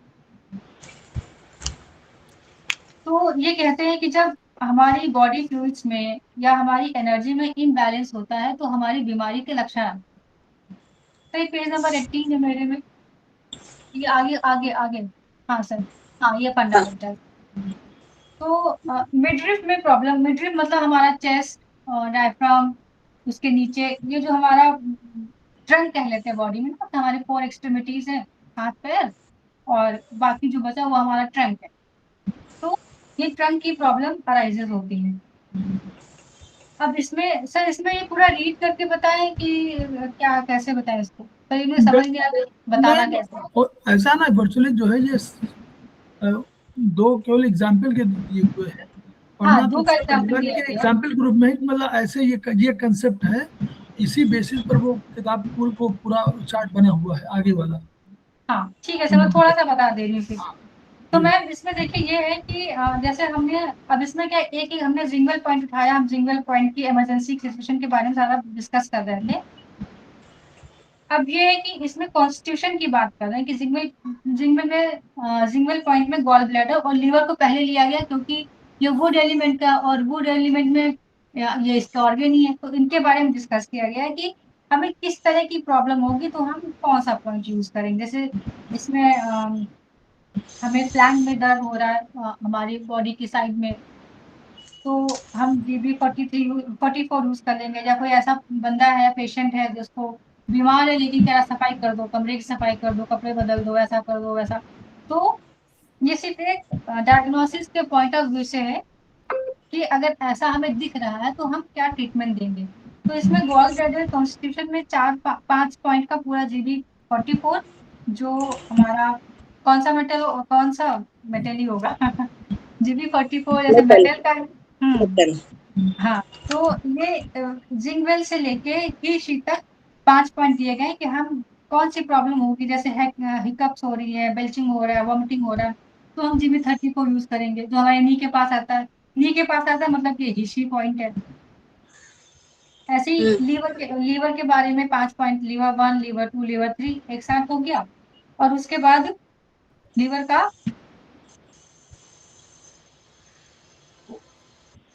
[SPEAKER 2] तो ये कहते हैं कि जब हमारी बॉडी फ्लूइड्स में या हमारी एनर्जी में इम्बैलेंस होता है तो हमारी बीमारी के लक्षण आते हैं। तो ये पेज नंबर 18 है मेरे में, ये आगे आगे आगे, हाँ सर, हाँ ये
[SPEAKER 3] हाँ।
[SPEAKER 2] फंडामेंटल। तो मिडरिफ में प्रॉब्लम, मिडरिफ मतलब हमारा चेस्ट, डायफ्राम, उसके नीचे ये जो हमारा ट्रंक कह लेते हैं बॉडी में ना, तो हमारे 4 एक्सट्रीमिटीज है, हाथ पैर, और बाकी जो बचा वो हमारा ट्रंक है। तो ये ट्रंक की प्रॉब्लम अराइजेज होती है। अब इसमें सर, इसमें ये पूरा रीड करके बताएं कि क्या कैसे बताएं इसको, तो इन्हें समझ नहीं आ बताना
[SPEAKER 1] नहीं,
[SPEAKER 2] कैसे।
[SPEAKER 1] और ऐसा ना वर्चुअली जो है ये दो केवल एग्जाम्पल के दिए हुए हैं,
[SPEAKER 2] हाँ,
[SPEAKER 1] पढ़ना तो
[SPEAKER 2] 2 का
[SPEAKER 1] उसका
[SPEAKER 2] एग्जाम्पल
[SPEAKER 1] बनेगा,
[SPEAKER 2] दिया
[SPEAKER 1] लेकिन
[SPEAKER 2] गया है।
[SPEAKER 1] एग्जाम्पल के रूप में ही मतलब ऐसे ये कंसेप्ट है, इसी बेसिस पर वो किताब पूरी को पूरा चार्ट बना हुआ है आगे वाला।
[SPEAKER 2] हाँ ठीक है सर, मैं थोड़ा सा बता दे रही हूँ फिर। तो
[SPEAKER 1] जी।
[SPEAKER 2] मैम इसमें देखिए ये है कि जैसे हमने अब इसमें क्या एक एक हमने जिंगल पॉइंट उठाया, हम जिंगल पॉइंट की इमरजेंसी सिचुएशन के बारे में सारा डिस्कस कर रहे थे। अब ये है कि इसमें कॉन्स्टिट्यूशन की बात कर रहे हैं कि जिंगल पॉइंट में गॉल ब्लैडर और लीवर को पहले लिया गया, क्योंकि ये वुड एलिमेंट का और वुड एलिमेंट में ये इसका ऑर्गन ही है, तो इनके बारे में डिस्कस किया गया है कि हमें किस तरह की प्रॉब्लम होगी तो हम कौन सा पॉइंट यूज करेंगे। जैसे इसमें हमें फ्लैंक में दर्द हो रहा है हमारी बॉडी की साइड में, तो हम GB43 44 यूज कर लेंगे, या कोई ऐसा बंदा है, पेशेंट है जिसको बीमार है लेकिन कह रहा सफाई कर दो, कमरे की सफाई कर दो, कपड़े बदल दो, ऐसा कर दो वैसा, तो ये सिर्फ एक डायग्नोसिस के पॉइंट ऑफ व्यू से है कि अगर ऐसा हमें दिख रहा है तो हम क्या ट्रीटमेंट देंगे। तो इसमें गॉल ब्लैडर कॉन्स्टिट्यूशन में 5 पॉइंट का पूरा GB44, जो हमारा कौन सा मेटल, कौन सा मेटल ही होगा GB44 जैसे
[SPEAKER 3] मेटल।
[SPEAKER 2] मेटल का है।
[SPEAKER 3] मेटल।
[SPEAKER 2] हाँ, तो ये जिंगवेल से लेके ही शी तक 5 पॉइंट दिए गए कि हम कौन सी प्रॉब्लम होगी, जैसे हिकअप्स हो रही है, बेल्चिंग हो रहा है, वॉमिटिंग हो रहा है, तो हम GB34 यूज करेंगे, जो हमारे नी के पास आता है। नी के पास आता है मतलब ये हिशी पॉइंट है। ऐसे ही लीवर के बारे में 5 पॉइंट, लीवर 1, लीवर 2, लीवर 3 एक साथ हो गया, और उसके बाद लीवर का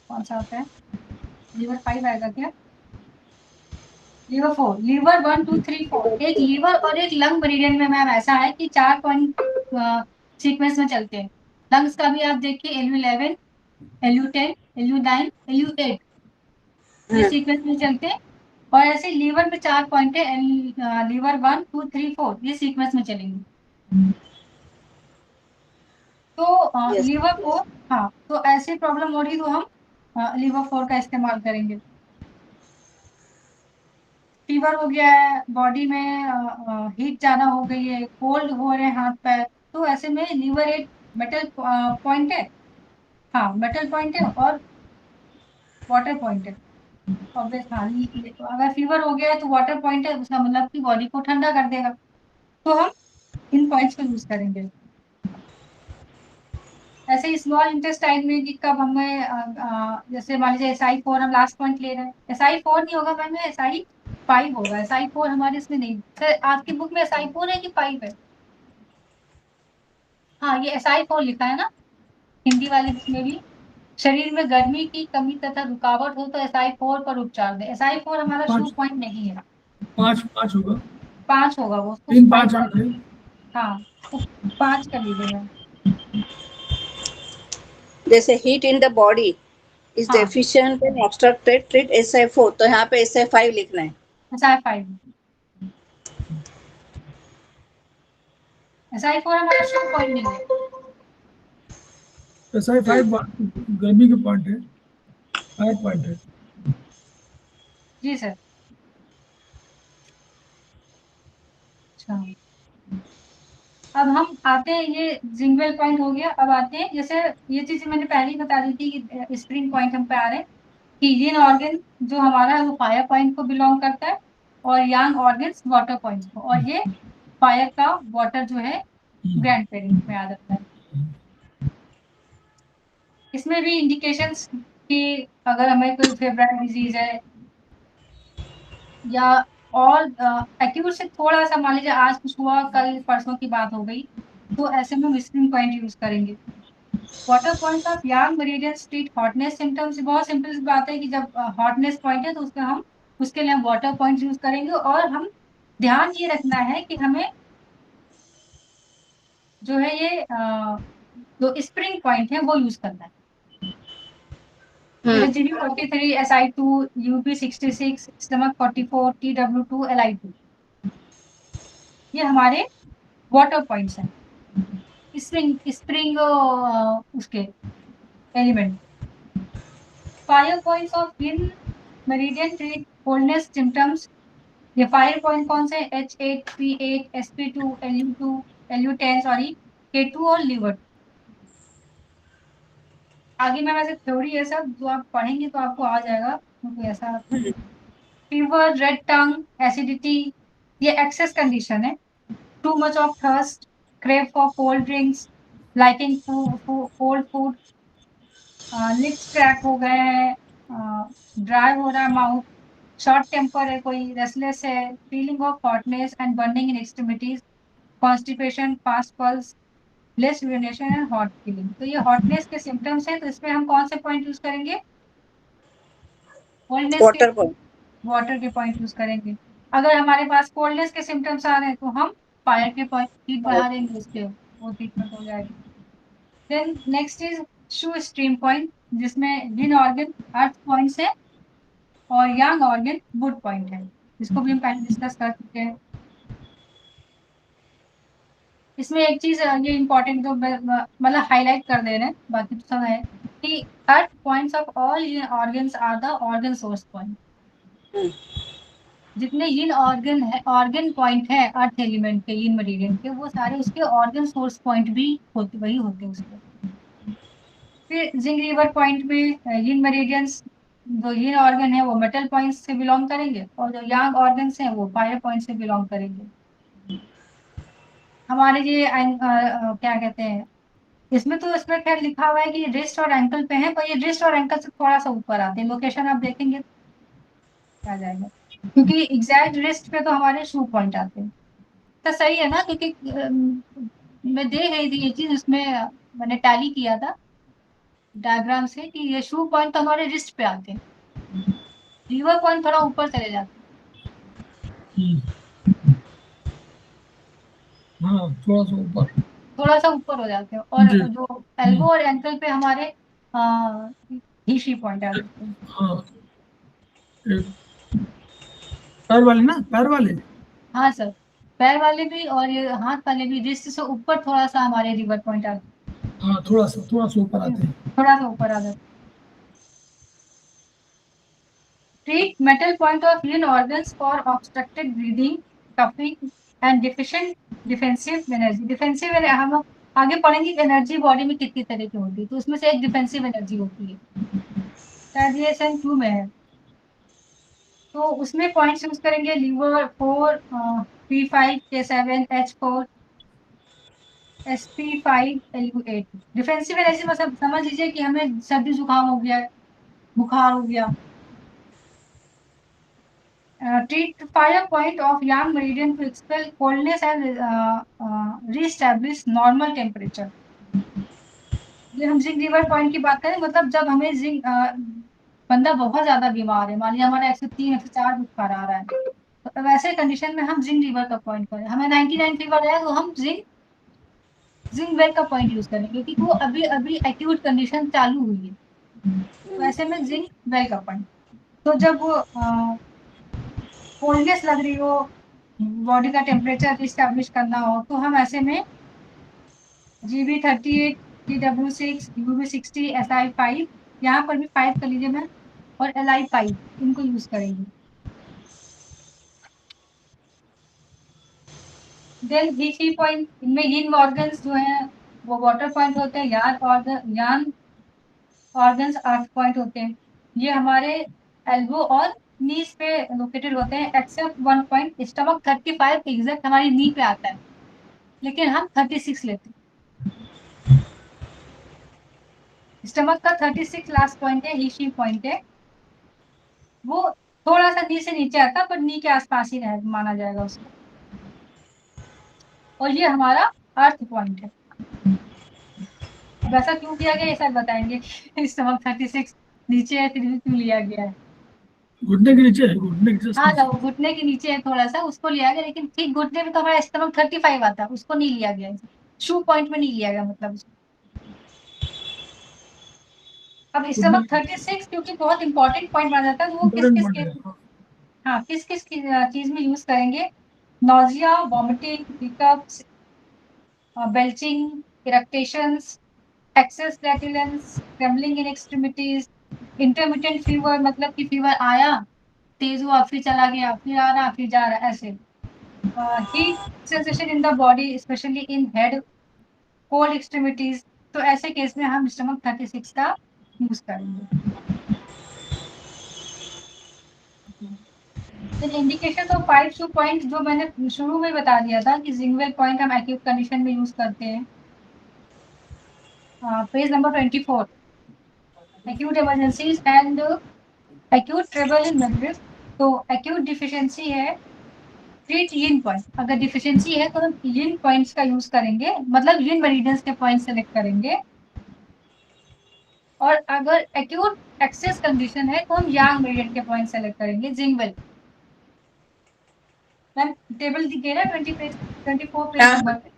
[SPEAKER 2] कौन सा होता है, लीवर 5 आएगा क्या, लीवर 4, लीवर 1 2 3 4, एक लीवर और एक लंग मेरिडियन में मैम ऐसा है कि 4 पॉइंट सीक्वेंस में चलते हैं। लंग्स का भी आप देखिए LU11, LU10, LU9, LU8 ये सीक्वेंस में चलते हैं, और ऐसे लीवर में 4 पॉइंट है, लीवर 1 2 3 4 ये सीक्वेंस में चलेंगे। तो
[SPEAKER 3] यस।
[SPEAKER 2] लीवर को, हाँ, तो ऐसी प्रॉब्लम हो रही तो हम लीवर 4 का इस्तेमाल करेंगे। फीवर हो गया है, बॉडी में हीट ज्यादा हो गई है, कोल्ड हो रहे हैं हाथ पैर, तो ऐसे में लीवर 8 मेटल पॉइंट है। हाँ, मेटल पॉइंट है और वाटर पॉइंट है। ऑब्वियस, हाँ, अगर फीवर हो गया है तो वाटर पॉइंट है, उसका मतलब कि बॉडी को ठंडा कर देगा, तो हम इन पॉइंट्स को यूज करेंगे। ऐसे ही स्मॉल इंटेस्टाइन में कि कब हमें जैसे मान लीजिए SI4 हम लास्ट पॉइंट ले रहे हैं, SI4 नहीं होगा मैम, SI5 होगा। SI4 हमारे इसमें नहीं, सर आपकी बुक में SI4 है कि 5 है? हाँ, ये SI4 लिखा है ना हिंदी वाली बुक में भी। शरीर में गर्मी की कमी तथा रुकावट हो तो SI4 पर उपचार दे। SI4 हमारा शू
[SPEAKER 1] 5
[SPEAKER 2] पॉइंट नहीं है।
[SPEAKER 1] 5 होगा,
[SPEAKER 2] 5 होगा वो, उसको
[SPEAKER 1] 3
[SPEAKER 2] 5
[SPEAKER 1] 5 8 है।
[SPEAKER 2] हाँ, तो 5 कर लीजिए मैम।
[SPEAKER 3] जैसे heat in the body is
[SPEAKER 2] हाँ,
[SPEAKER 3] deficient and obstructed, treat SI4, तो यहाँ पे SI5 लिखना है।
[SPEAKER 2] SI5, SI4 हमारा शू पॉइंट नहीं है।
[SPEAKER 1] SI5 गर्मी के पॉइंट है, फायर पॉइंट है।
[SPEAKER 2] जी सर। अच्छा, अब हम आते हैं, ये जिंगवेल पॉइंट हो गया। अब आते हैं, जैसे ये चीज मैंने पहले ही बता दी थी कि स्प्रिंग पॉइंट हम पे आ रहे हैं कि यिन ऑर्गन जो हमारा है वो फायर पॉइंट को बिलोंग करता है और यांग ऑर्गन्स वाटर पॉइंट को, और ये फायर का वाटर जो है ग्रैंड पेरेंट में आ जाता है। इसमें भी इंडिकेशंस कि अगर हमें कोई फेब्राइल डिजीज है या और एक्यूट से थोड़ा सा, मान लीजिए आज कुछ हुआ, कल परसों की बात हो गई, तो ऐसे में हम स्प्रिंग पॉइंट यूज करेंगे। Water points of Yang meridian treat hotness symptoms. बहुत सिंपल सी बात है कि जब हॉटनेस पॉइंट है तो उसके लिए हम वाटर पॉइंट यूज करेंगे, और हम ध्यान ये रखना है कि हमें जो है ये जो स्प्रिंग पॉइंट है वो यूज करना है। जैसे GB43, SI2, UB66, stomach 44, TW2, LI2, ये हमारे वाटर पॉइंट्स हैं, स्प्रिंग स्प्रिंग उसके element. Fire points of yin meridian treat coldness symptoms. ये फायर पॉइंट कौन से? H8, P8, SP2, LU2, LU10, sorry, K2 और लीवर। आगे में वैसे थ्योरी है सब, जो आप पढ़ेंगे तो आपको आ जाएगा, क्योंकि ऐसा फीवर, रेड टंग, एसिडिटी, ये एक्सेस कंडीशन है। Too much of thirst, crave for cold drinks, liking cold food, lips crack हो गए हैं, ड्राई हो रहा है माउथ, शॉर्ट टेम्पर है कोई, रेस्टलेस है, feeling of hotness and burning in extremities, constipation, fast pulse, less urination and hot feeling. तो ये हॉटनेस के सिम्टम्स हैं, तो इसमें हम कौन से पॉइंट यूज करेंगे? कोल्डनेस के,
[SPEAKER 3] वाटर पॉइंट।
[SPEAKER 2] वाटर के पॉइंट यूज करेंगे। अगर हमारे पास कोल्डनेस के सिम्टम्स आ रहे हैं तो हम फायर के पॉइंट, हीट बढ़ा देंगे उसके, वो ट्रीटमेंट हो जाएगी। Then next is shu stream point, जिसमें जिन ऑर्गन अर्थ पॉइंट है और यांग ऑर्गन वुड पॉइंट है, इसको भी हम पहले डिस्कस कर चुके हैं। इसमें एक चीज ये इंपॉर्टेंट जो मतलब हाईलाइट कर दे रहे हैं, बाकी तो सब है, कि earth points of all organs are the organ source point. जितने यिन ऑर्गन है, ऑर्गन पॉइंट है अर्थ एलिमेंट के, यिन मेरिडियन के, वो सारे उसके ऑर्गन सोर्स पॉइंट भी होते, वही होते हैं उसके। फिर जिंग रिवर पॉइंट में यिन मेरिडियंस, जो यिन ऑर्गन है वो मेटल पॉइंट से बिलोंग करेंगे, और जो यांग ऑर्गन्स हैं वो फायर पॉइंट से बिलोंग करेंगे। हमारे ये क्या कहते हैं, इसमें तो इसमें खैर लिखा हुआ है कि रिस्ट और एंकल पे है, पर ये रिस्ट और एंकल से थोड़ा सा ऊपर आते हैं, लोकेशन आप देखेंगे तो आ जाएगा, क्योंकि एग्जैक्ट रिस्ट पे तो हमारे शू पॉइंट आते हैं। तो सही है ना, क्योंकि मैं देख रही थी ये चीज, उसमें मैंने टैली किया था डायग्राम से कि ये शू पॉइंट तो हमारे रिस्ट पे आते हैं, लीवर पॉइंट थोड़ा ऊपर चले जाते
[SPEAKER 1] हाँ, थोड़ा सा ऊपर।
[SPEAKER 2] हैं, थोड़ा सा ऊपर हो जाते हैं,
[SPEAKER 1] जी।
[SPEAKER 2] और जो एल्बो और एंकल पे हमारे ही शी पॉइंट आ जाते हैं।
[SPEAKER 1] हाँ, एक पैर वाले ना, पैर वाले।
[SPEAKER 2] हाँ सर, पैर वाले भी और ये हाथ वाले भी, रिस्ट से ऊपर थोड़ा सा हमारे रिवर पॉइंट आते
[SPEAKER 1] हाँ, थोड़ा सा ऊपर
[SPEAKER 2] हैं,
[SPEAKER 1] आते हैं।
[SPEAKER 2] थोड़ा सा ऊपर आ जाते हैं। treat metal point of yin organs for obstructed breathing, coughing and deficient defensive energy. Defensive हम आगे पढ़ेंगे एनर्जी बॉडी में कितनी तरह की होती है, तो उसमें से एक डिफेंसिव एनर्जी होती है, शायद ये सेशन 2 में है। तो उसमें पॉइंट्स यूज करेंगे liver 4, P5, K7, H4, SP5, LU8। Defensive energy मतलब समझ लीजिए कि हमें सर्दी जुकाम हो गया, बुखार हो गया। Treat fire point of yang meridian to expel coldness and re-establish normal temperature। ये हम जिंक रिवर पॉइंट की बात करें, मतलब जब हमें जिंक बंदा बहुत ज्यादा बीमार है, मान लीजिए हमारा 103, 104 बुखार आ रहा है, तो वैसे कंडीशन में हम जिंक रिवर का पॉइंट करें। हमें 99 फीवर है तो हम जिंक वेल का पॉइंट यूज करें, क्योंकि वो अभी अभी एक्यूट कंडीशन चालू हुई है, तो ऐसे में जिंक वेल का पॉइंट। तो जब वो कोल्डनेस लग रही हो, बॉडी का टेम्परेचर रिस्टैब्लिश करना हो, तो हम ऐसे में GB38, TW6, UV60, SI5, यहाँ पर भी 5 कर लीजिए मैम, और LI5 इनको यूज करेंगे। देन हीसी पॉइंट, इनमें यिन ऑर्गन्स जो है वो वाटर पॉइंट होते हैं, यान ऑर्गन्स अर्थ पॉइंट होते हैं। ये हमारे एल्बो और नीज पे लोकेटेड होते हैं, एक्सेप्ट 1 पॉइंट स्टमक 35 एग्जैक्ट हमारी नी पे आता है, लेकिन हम 36 लेते हैं। स्टमक का 36 लास्ट पॉइंट है, हीशी पॉइंट है, वो थोड़ा सा नी से नीचे आता है, पर नी के आसपास ही रह माना जाएगा उसको। और ये हमारा अर्थ पॉइंट है। अब ऐसा क्यों किया गया ये सब बताएंगे। स्टमक 36 नीचे है, फिर भी क्यों लिया गया है।
[SPEAKER 1] घुटने के नीचे है, घुटने के नीचे।
[SPEAKER 2] हाँ, घुटने के नीचे है थोड़ा सा, उसको लिया गया, लेकिन ठीक घुटने में तो हमारा स्टमक 35 आता है, उसको नहीं लिया गया, शू पॉइंट में नहीं लिया गया मतलब उसको। अब स्टमक 36 क्योंकि बहुत इंपॉर्टेंट पॉइंट माना जाता है, तो वो किस किस केस, हाँ किस किस चीज में यूज करेंगे। Nausea, vomiting, hiccups, belching, eructations, excess flatulence, trembling in extremities, intermittent fever मतलब कि फीवर आया, तेज हुआ, फिर चला गया, फिर आ रहा, फिर जा रहा, ऐसे। Heat sensation in the body specially in head, cold extremities, तो ऐसे केस में हम स्टमक 36 का यूज करेंगे। इंडिकेशन ऑफ 5 शू पॉइंट जो मैंने शुरू में बता दिया था कि जिंगवेल पॉइंट हम एक्यूट कंडीशन में यूज करते हैं। Page number 24, acute emergencies and acute trouble in midwife. तो एक्यूट डिफिशियंसी है, ट्रीट यिन पॉइंट। अगर डिफिशियंसी है तो हम यिन पॉइंट्स का यूज करेंगे, मतलब यिन मेरिडियंस के पॉइंट सेलेक्ट करेंगे। और अगर एक्यूट एक्सेस कंडीशन है तो हम यांग मेरिडियन के पॉइंट सेलेक्ट करेंगे, जिंगवेल। मैम टेबल दिखे ना 24 पेज नंबर पे।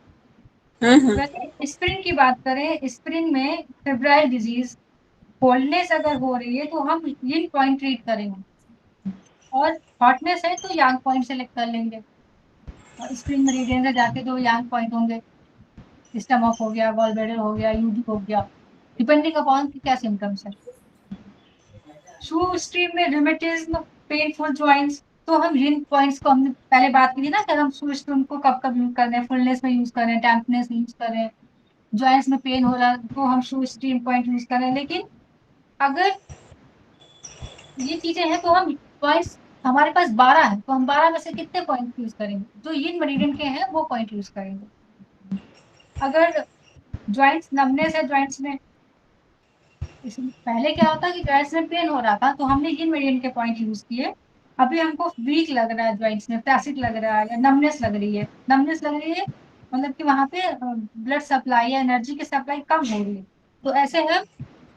[SPEAKER 2] वैसे स्प्रिंग की बात करें, स्प्रिंग में फेब्राइल डिजीज, कोल्डनेस अगर हो रही है तो हम यिन पॉइंट ट्रीट करेंगे, और हॉटनेस है तो यांग पॉइंट सेलेक्ट कर लेंगे। स्प्रिंग मेरिडियन से जाके जो यांग पॉइंट होंगे, स्टमक हो गया, गॉल ब्लैडर हो गया, यूडी हो गया, डिपेंडिंग अपॉन की क्या सिम्टम्स है। शू स्ट्रीम में रूमेटिज्म, पेनफुल जॉइंट्स, तो हम यिन पॉइंट्स को हमने पहले बात की थी ना कि हम शू स्ट्रीम को कब कब यूज कर रहे हैं, फुलनेस में यूज कर रहे हैं, डैम्पनेस यूज कर रहे हैं, जॉइंट्स में पेन हो रहा है तो हम शू स्ट्रीम पॉइंट यूज कर रहे हैं। लेकिन अगर ये चीजें हैं तो हम पॉइंट्स, हमारे पास 12 है, तो हम 12 में से कितने पॉइंट यूज करेंगे, जो यिन मेरिडियन के हैं वो पॉइंट यूज करेंगे। अगर जॉइंट्स नमनेस है, जॉइंट्स में इसमें पहले क्या होता है कि जॉइंट्स में पेन हो रहा था तो हमने यिन मेरिडियन के पॉइंट यूज किए। अभी हमको वीक लग रहा है, जॉइंट्स में फ्लैसिड लग रहा है, या नमनेस लग रही है, नमनेस लग रही है मतलब कि वहां पे ब्लड सप्लाई या एनर्जी की सप्लाई कम हो रही है, तो ऐसे हम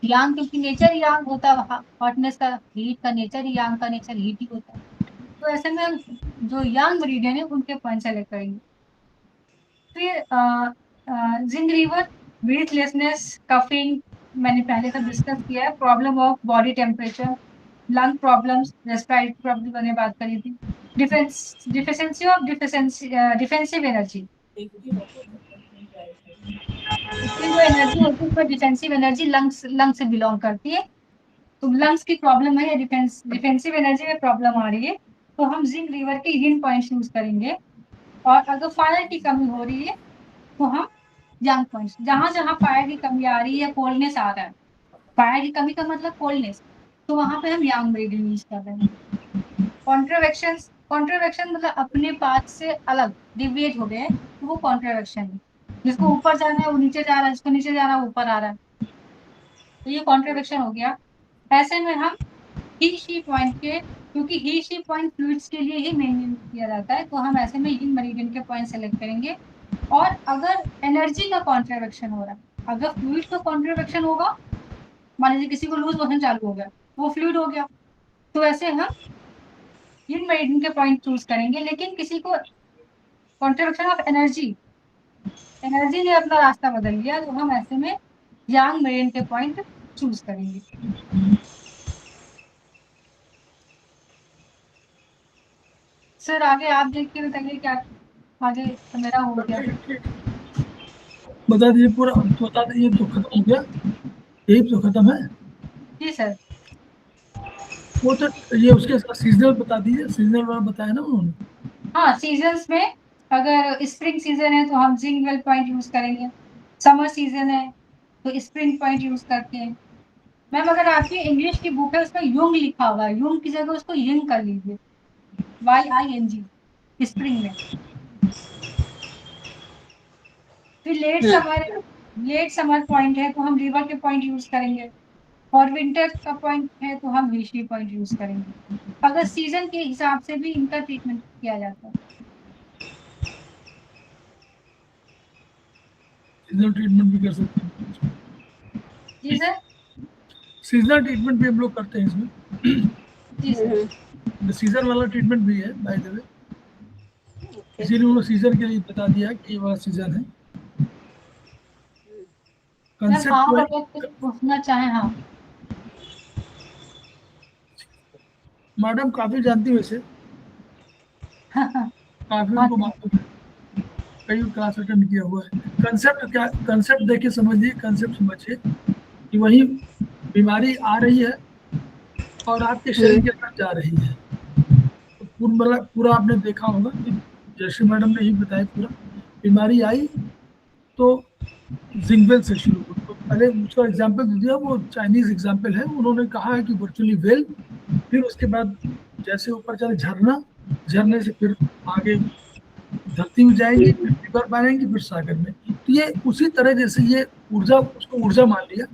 [SPEAKER 2] यांग, क्योंकि नेचर यांग होता है, हॉटनेस का, हीट का नेचर ही, यांग का नेचर हीट ही होता है, तो ऐसे में हम जो यांग मेरिडियन है उनके पॉइंट सेलेक्ट करेंगे। फिर जिंग रिवर, ब्रीथलेसनेस, कफिंग, मैंने पहले सब डिस्कस किया है, problem of body temperature, lung problems, respiratory problem मैंने बात करी थी, डिफिशियंसी ऑफ डिफेंसिव एनर्जी, इसकी जो एनर्जी होती है उसमें डिफेंसिव एनर्जी लंग से बिलोंग करती है। तो लंग्स की प्रॉब्लम है या डिफेंसिव एनर्जी में प्रॉब्लम आ रही है, तो हम जिंक लीवर के यिन पॉइंट्स यूज करेंगे। और अगर फायर की कमी हो रही है तो हम यांग पॉइंट्स, जहां जहां फायर की कमी आ रही है, कोल्डनेस आ रहा है, फायर की कमी का मतलब कोल्डनेस, तो वहां पे हम यांग मेरिडियन यूज कर रहे हैं। कॉन्ट्रावेक्शन मतलब अपने पाथ से अलग डिविएट हो गए, तो वो कॉन्ट्रावेक्शन है। जिसको ऊपर जाना है वो नीचे जा रहा है, जिसको नीचे जाना है वो ऊपर आ रहा है, तो ये कॉन्ट्रावेक्शन हो गया। ऐसे में हम ही शी पॉइंट के, क्योंकि ही शी पॉइंट फ्लूइड्स के लिए ही मेंटेन किया जाता है, तो हम ऐसे में यिन मेरिडियन के पॉइंट सेलेक्ट करेंगे। और अगर एनर्जी का कॉन्ट्रावेक्शन हो रहा है, अगर फ्लूइड का कॉन्ट्रावेक्शन होगा, मान लीजिए किसी को लूज मोशन चालू हो गया, वो फ्लूइड हो गया, तो ऐसे हम यिन मेरिडियन के पॉइंट चूज करेंगे। लेकिन किसी को कॉन्ट्रावेक्शन ऑफ एनर्जी, एनर्जी ने अपना रास्ता बदल लिया, तो हम ऐसे में यांग मेरिडियन के पॉइंट चूज करेंगे। सर आगे आप देख के बताइए क्या आगे, तो मेरा हो गया।
[SPEAKER 1] बता दीजिए पूरा, बता दीजिए तो खत्म हो गया, यही तो खत्म है।
[SPEAKER 2] जी सर।
[SPEAKER 1] वो तो ये उसके साथ सीजनल बता दीजिए, सीजनल वाला बताया ना उन्होंने।
[SPEAKER 2] हाँ, सीजन्स में अगर स्प्रिंग सीजन है तो हम जिंक वेल पॉइंट यूज करेंगे, समर सीजन है तो स्प्रिंग पॉइंट यूज करते हैं। मैम अगर आपकी इंग्लिश की बुक है उसमें युंग लिखा हुआ है, युंग की जगह उसको यिंग कर लीजिए, YING, स्प्रिंग में। फिर लेट समर पॉइंट है तो हम रिवर के पॉइंट यूज करेंगे, और विंटर का पॉइंट है तो हम विशी पॉइंट यूज करेंगे। अगर सीजन के हिसाब से भी इनका ट्रीटमेंट किया जाता है।
[SPEAKER 1] सीजनल ट्रीटमेंट भी कर सकते हैं,
[SPEAKER 2] जी सर।
[SPEAKER 1] सीजनल ट्रीटमेंट भी हम लोग करते हैं इसमें।
[SPEAKER 2] जी सर।
[SPEAKER 1] सीजन वाला ट्रीटमेंट भी है बाय द वे, इसीलिए उन्होंने सीजन के लिए बता दिया कि ये वाला सीजन है।
[SPEAKER 2] मैम आप
[SPEAKER 1] कंसेप्ट
[SPEAKER 2] अगर कुछ पूछना चाहें। हाँ
[SPEAKER 1] मैडम काफी जानती है वैसे, काफी
[SPEAKER 2] हाँ
[SPEAKER 1] उनको मालूम है, कई क्लास अटेंड किया हुआ है। कंसेप्ट क्या, कंसेप्ट देखिए समझिए, कंसेप्ट समझिए कि वही बीमारी आ रही है और आपके शरीर के अंदर जा रही है। तो पूरा आपने देखा होगा कि जैसे मैडम ने ही बताया, पूरा बीमारी आई तो जिंगवेल से शुरू हुई। तो पहले उसका एग्जाम्पल दिया, वो चाइनीज एग्जाम्पल है, उन्होंने कहा है कि वर्चुअली वेल, फिर उसके बाद जैसे ऊपर चले झरना, झरने से फिर आगे धरती में जाएंगी, फिर रिवर बनेंगी, फिर सागर में। तो ये उसी तरह जैसे ये ऊर्जा, उसको ऊर्जा मान लिया,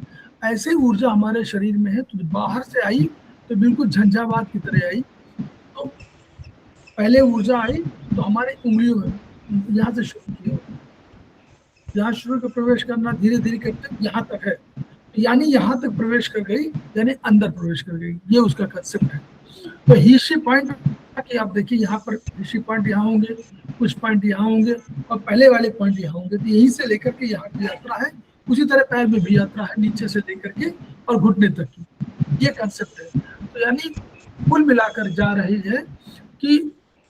[SPEAKER 1] ऐसे ही ऊर्जा हमारे शरीर में है। तो बाहर से आई तो बिल्कुल झंझावात की तरह आई। तो पहले ऊर्जा आई तो हमारी उंगलियों में यहाँ से शुरू किया, यहाँ शुरू कर प्रवेश करना, धीरे धीरे करके यहाँ तक है, यानी यहाँ तक प्रवेश कर गई, यानी अंदर प्रवेश कर गई। ये उसका कंसेप्ट है। तो हीशी पॉइंट कि आप देखिए यहाँ पर हीशी पॉइंट यहाँ होंगे, कुछ पॉइंट यहाँ होंगे, और पहले वाले पॉइंट यहाँ होंगे। तो यहीं से लेकर के यहाँ की यात्रा है। उसी तरह पैर में भी यात्रा है, नीचे से लेकर के और घुटने तक की, ये कंसेप्ट है। तो यानी कुल मिलाकर जा रही है कि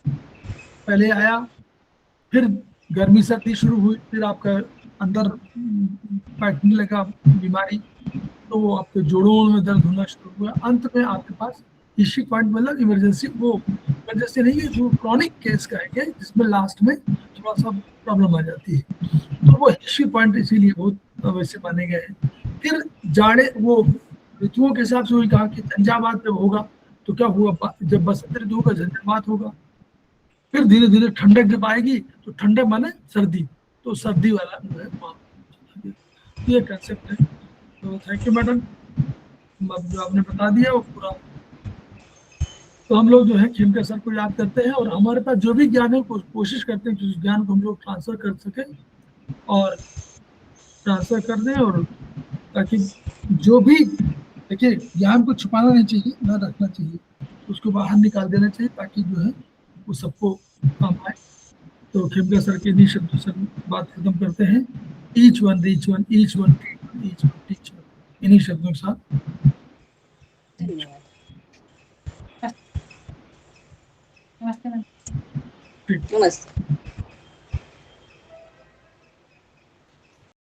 [SPEAKER 1] पहले आया, फिर गर्मी सर्दी शुरू हुई, फिर आपका अंदर बैठने लगा बीमारी, तो वो आपके जोड़ों में दर्द होना शुरू हुआ। अंत में आपके पास इशी पॉइंट, मतलब इमरजेंसी, वो इमरजेंसी नहीं है, जो क्रॉनिक केस कहेंगे, जिसमें लास्ट में थोड़ा सा प्रॉब्लम आ जाती है, तो वो इशी पॉइंट इसीलिए बहुत वैसे माने गए हैं। फिर जाड़े, वो ऋतुओं के हिसाब से वही कहा कि झंझावात जब होगा तो क्या हुआ, जब बसंत ऋतु होगा झंझावात होगा। फिर धीरे धीरे ठंडक जब आएगी तो ठंडक माने सर्दी, तो सर्दी वाला जो है वहाँ, ये कंसेप्ट है। तो थैंक यू मैडम, जो आपने बता दिया वो पूरा। तो हम लोग जो है खेमका सर को याद करते हैं, और हमारे पास जो भी ज्ञान है कोशिश करते हैं कि उस ज्ञान को हम लोग ट्रांसफर कर सकें और ट्रांसफर कर दें, और ताकि जो भी, देखिए ज्ञान को छुपाना नहीं चाहिए, ना रखना चाहिए, उसको बाहर निकाल देना चाहिए, ताकि जो है वो सबको काम आए। तो खेमका सर के इन्हीं शब्दों से बात खत्म करते हैं। Each one reach one, each one teach one, teach one, इन्हीं शब्दों के साथ
[SPEAKER 3] धन्यवाद।
[SPEAKER 2] नमस्ते मैम।
[SPEAKER 1] ठीक।
[SPEAKER 3] नमस्ते।